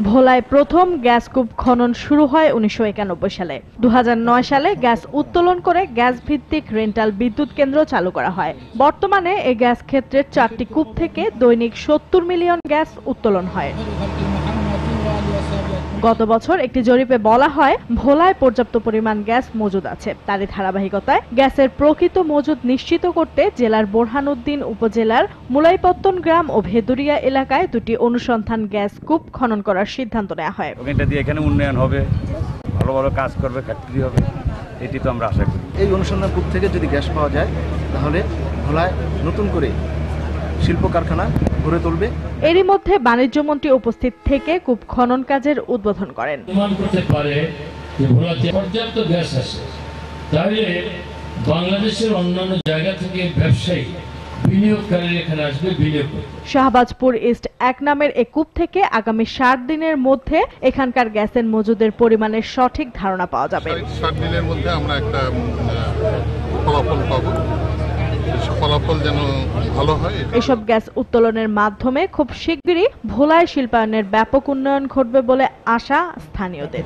ভোলায় প্রথম গ্যাস কূপ খনন শুরু হয় 1991 সালে। 2009 সালে গ্যাস উত্তোলন করে গ্যাস ভিত্তিক রেন্টাল বিদ্যুৎ কেন্দ্র চালু করা হয়। বর্তমানে এই গ্যাস ক্ষেত্রের 4টি কূপ থেকে দৈনিক 70 মিলিয়ন গ্যাস উত্তোলন হয়। গত বছর একটি জরিপে বলা হয় ভোলায় পর্যাপ্ত পরিমাণ গ্যাস মজুদ আছে। তারই ধারাবাহিকতায় গ্যাসের প্রকৃত মজুদ নিশ্চিত করতে জেলার বোরহানউদ্দিন উপজেলার মুলাইপত্তন গ্রাম ও ভেদুরিয়া এলাকায় দুটি অনুসন্ধান গ্যাস কূপ খনন করার সিদ্ধান্ত নেওয়া হয়। এটা দিয়ে এখানে উন্নয়ন হবে, ভালো ভালো কাজ করবে, ফ্যাক্টরি হবে, এটি তো আমরা আশা করি। এই অনুসন্ধান কূপ থেকে যদি গ্যাস পাওয়া যায় তাহলে ভোলায় নতুন করে শিল্প কারখানা গড়ে তুলবে। এরই মধ্যে বাণিজ্য মন্ত্রী উপস্থিত থেকে কূপ খনন কাজের উদ্বোধন করেন। প্রমাণ করতে পারে যে ভোলাতে পর্যাপ্ত গ্যাস আছে, তাহলে বাংলাদেশের অন্যান্য জায়গা থেকে ব্যবসায়ী বিনিয়োগকারীরা এখানে আসবে বিনিয়োগ করতে। শাহবাজপুর ইস্ট 1 নামের এই কূপ থেকে আগামী 60 দিনের মধ্যে এখানকার গ্যাসের মজুদের পরিমাণের সঠিক ধারণা পাওয়া যাবে। 60 দিনের মধ্যে আমরা একটা ফলাফল পাবো, ফলাফল যেন ভালো হয়। এসব গ্যাস উত্তোলনের মাধ্যমে খুব শিগগিরই ভোলায় শিল্পায়নের ব্যাপক উন্নয়ন ঘটবে বলে আশা স্থানীয়দের।